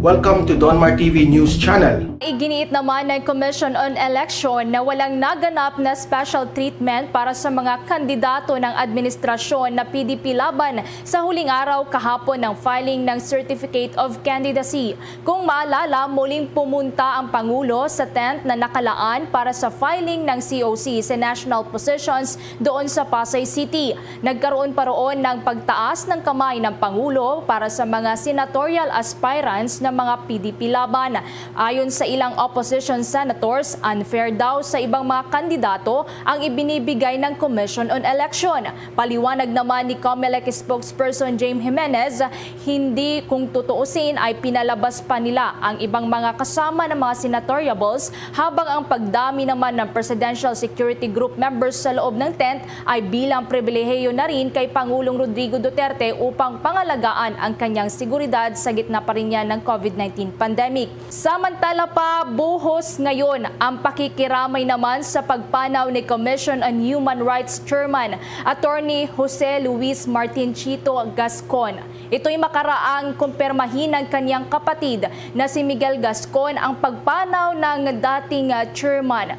Welcome to Donmar TV News Channel. Iginiit naman ng Commission on Election na walang naganap na special treatment para sa mga kandidato ng administrasyon na PDP laban sa huling araw kahapon ng filing ng Certificate of Candidacy. Kung maalala, muling pumunta ang Pangulo sa tent na nakalaan para sa filing ng COC sa national positions doon sa Pasay City. Nagkaroon pa roon ng pagtaas ng kamay ng Pangulo para sa mga senatorial aspirants ng mga PDP laban. Ayon sa ilang opposition senators, unfair daw sa ibang mga kandidato ang ibinibigay ng Commission on Election. Paliwanag naman ni COMELEC spokesperson Jaime Jimenez, hindi kung tutuusin ay pinalabas pa nila ang ibang mga kasama ng mga senatoriables habang ang pagdami naman ng Presidential Security Group members sa loob ng tent ay bilang pribilehiyo na rin kay Pangulong Rodrigo Duterte upang pangalagaan ang kanyang seguridad sa gitna pa rin yan ng COVID-19 pandemic. Samantala pa, buhos ngayon ang pakikiramay naman sa pagpanaw ni Commission on Human Rights Chairman Attorney Jose Luis Martin Chito Gascon. Ito'y makaraang kumpirmahin ng kanyang kapatid na si Miguel Gascon ang pagpanaw ng dating chairman,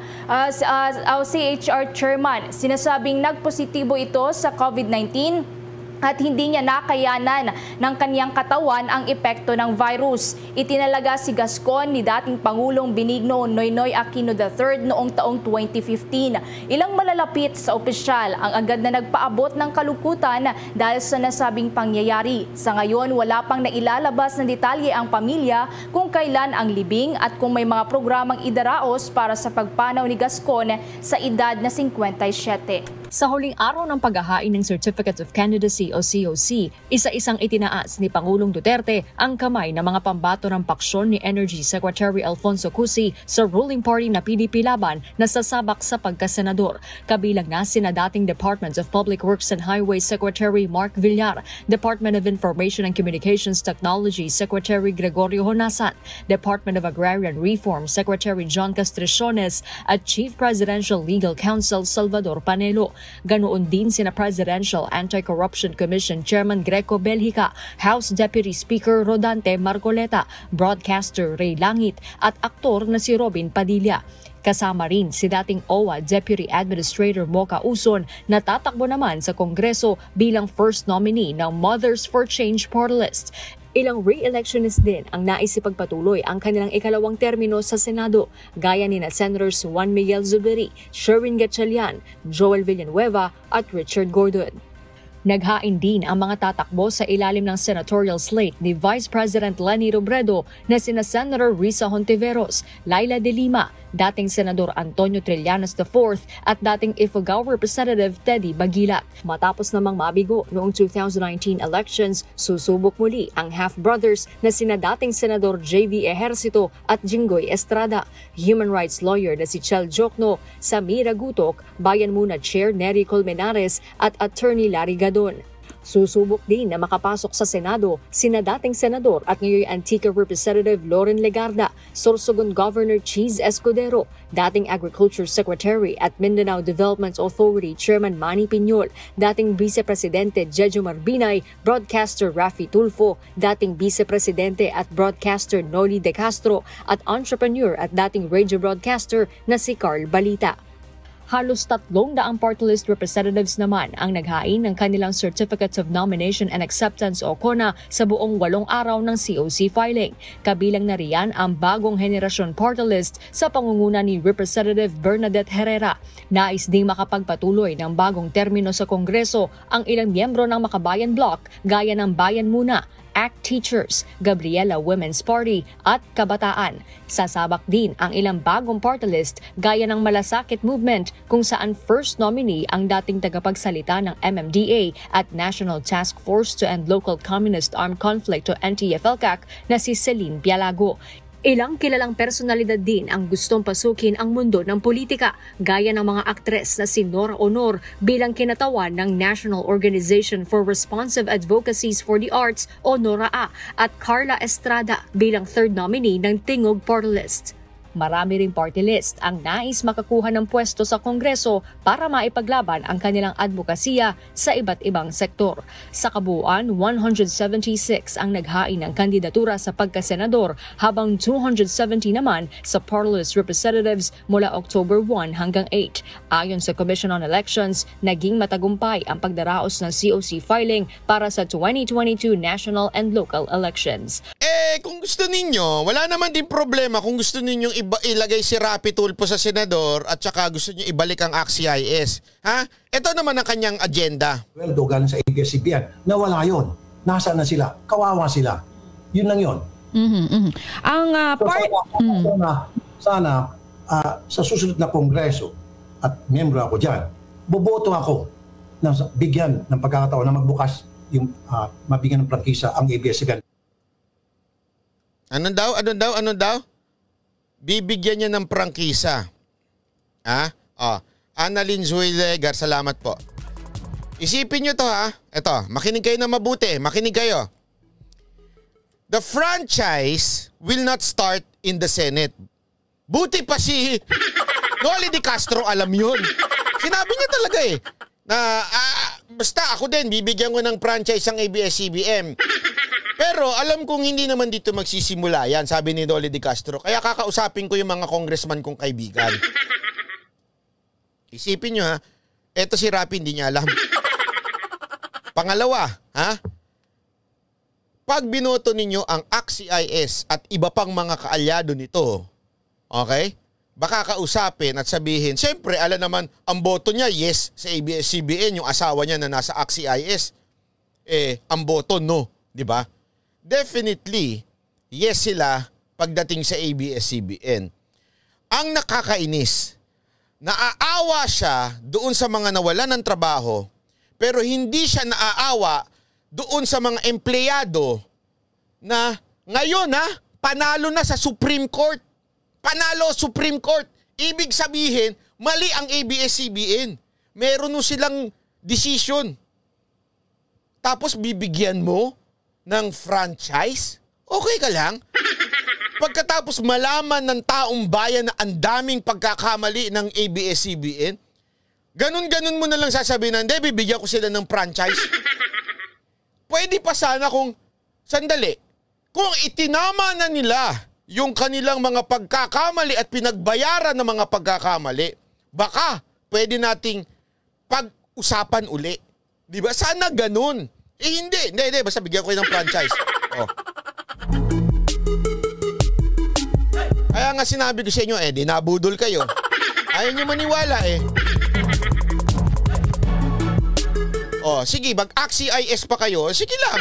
CHR chairman. Sinasabing nagpositibo ito sa COVID-19 at hindi niya nakayanan ng kanyang katawan ang epekto ng virus. Itinalaga si Gascon ni dating Pangulong Benigno Noynoy Aquino III noong taong 2015. Ilang malalapit sa opisyal ang agad na nagpaabot ng kalungkutan dahil sa nasabing pangyayari. Sa ngayon, wala pang nailalabas na detalye ang pamilya kung kailan ang libing at kung may mga programang idaraos para sa pagpanaw ni Gascon sa edad na 57. Sa huling araw ng paghahain ng Certificate of Candidacy o COC, isa-isang itinaas ni Pangulong Duterte ang kamay ng mga pambato ng paksyon ni Energy Secretary Alfonso Cusi sa ruling party na PDP laban na sasabak sa pagkasenador. Kabilang na sina dating Department of Public Works and Highways Secretary Mark Villar, Department of Information and Communications Technology Secretary Gregorio Honasan, Department of Agrarian Reform Secretary John Castriciones at Chief Presidential Legal Counsel Salvador Panelo. Ganoon din sina Presidential Anti-Corruption Commission Chairman Greco Belhica, House Deputy Speaker Rodante Marcoleta, broadcaster Ray Langit at aktor na si Robin Padilla. Kasama rin si dating OWA Deputy Administrator Mocha Uson na tatakbo naman sa Kongreso bilang first nominee ng Mothers for Change party list. Ilang re-electionist din ang naisipagpatuloy ang kanilang ikalawang termino sa Senado, gaya ni Senators Juan Miguel Zubiri, Sherwin Gatchalian, Joel Villanueva at Richard Gordon. Naghain din ang mga tatakbo sa ilalim ng senatorial slate ni Vice President Leni Robredo na sina Senator Risa Hontiveros, Laila De Lima, dating Senador Antonio Trillanes IV at dating Ifugao Representative Teddy Baguila. Matapos namang mabigo noong 2019 elections, susubok muli ang half-brothers na sina dating Senador J.V. Ejercito at Jinggoy Estrada, human rights lawyer na si Chel Jokno, Samira Gutok, Bayan Muna Chair Nery Colmenares at Attorney Larry Gadon. Susubok din na makapasok sa Senado sina dating Senador at ngayon Antique Representative Loren Legarda, Sorsogon Governor Cheese Escudero, dating Agriculture Secretary at Mindanao Development Authority Chairman Manny Piñol, dating Vice Presidente Jejo Marbinay, broadcaster Rafi Tulfo, dating Vice Presidente at broadcaster Noli De Castro at entrepreneur at dating radio broadcaster na si Carl Balita. Halos 300 party list representatives naman ang naghain ng kanilang Certificates of Nomination and Acceptance o CONA sa buong 8 araw ng COC filing. Kabilang na riyan ang bagong henerasyon party list sa pangunguna ni Representative Bernadette Herrera. Nais ding makapagpatuloy ng bagong termino sa Kongreso ang ilang miyembro ng Makabayan Bloc gaya ng Bayan Muna, ACT Teachers, Gabriela Women's Party at Kabataan. Sasabak din ang ilang bagong party list gaya ng Malasakit Movement kung saan first nominee ang dating tagapagsalita ng MMDA at National Task Force to End Local Communist Armed Conflict o NTF-ELCAC na si Celine Pialago. Ilang kilalang personalidad din ang gustong pasukin ang mundo ng politika, gaya ng mga aktres na si Nora Honor bilang kinatawan ng National Organization for Responsive Advocacies for the Arts o NORAA at Carla Estrada bilang third nominee ng Tingog Party List. marami ring party list ang nais makakuha ng pwesto sa Kongreso para maipaglaban ang kanilang advokasya sa iba't ibang sektor. Sa kabuuan, 176 ang naghain ng kandidatura sa pagkasenador habang 270 naman sa party list representatives mula October 1 hanggang 8. Ayon sa Commission on Elections, naging matagumpay ang pagdaraos ng COC filing para sa 2022 national and local elections. Kung gusto ninyo, wala naman din problema kung gusto ninyong ilagay si Rapi Tulfo sa senador at saka gusto niyo ibalik ang ACT-CIS. Ha? Ito naman ang kanyang agenda. Well, galing sa ABS-CBN. Nawala yun. Nasaan na sila? Kawawa sila. Yun lang yun. Ang sana sa susunod na kongreso at miyembro ako dyan, boboto ako na bigyan ng pagkakataon na magbukas yung mabigyan ng prangkisa ang ABS-CBN. Ano daw? Bibigyan niya ng prangkisa. Annalyn Zuilegar, salamat po. Isipin niyo to ha. Ito, makinig kayo na mabuti. Makinig kayo. The franchise will not start in the Senate. Buti pa si Noli de Castro alam yun. Sinabi niya talaga na basta ako din, bibigyan ko ng franchise ang ABS-CBN. Pero alam kong hindi naman dito magsisimula yan, sabi ni Noli de Castro. Kaya kakausapin ko yung mga congressman kong kaibigan. Isipin nyo ha, eto si Rapi hindi niya alam. Pangalawa, pag binoto ninyo ang ACT-CIS at iba pang mga kaalyado nito, okay? Baka kausapin at sabihin, siyempre, alam naman, ang boto niya, yes, sa ABS-CBN, yung asawa niya na nasa ACT-CIS, ang boto, no. Diba? Definitely, yes sila pagdating sa ABS-CBN. Ang nakakainis, naaawa siya doon sa mga nawalan ng trabaho, pero hindi siya naaawa doon sa mga empleyado na ngayon panalo na sa Supreme Court. Panalo Supreme Court. Ibig sabihin, mali ang ABS-CBN. Meron no silang decision. Tapos bibigyan mo ng franchise? Okay ka lang? Pagkatapos malaman ng taong bayan na ang daming pagkakamali ng ABS-CBN, ganun-ganun mo na lang sasabihin na, hindi, bibigyan ko sila ng franchise. Pwede pa sana kung, sandali, kung itinama na nila yung kanilang mga pagkakamali at pinagbayaran ng mga pagkakamali, baka pwede nating pag-usapan uli. Di ba? Sana ganun. Hindi. Basta bigyan ko ng franchise. Kaya nga sinabi ko sa inyo, dinabudol kayo. Ayaw nyo maniwala sige, mag-ACT-CIS pa kayo. Sige lang.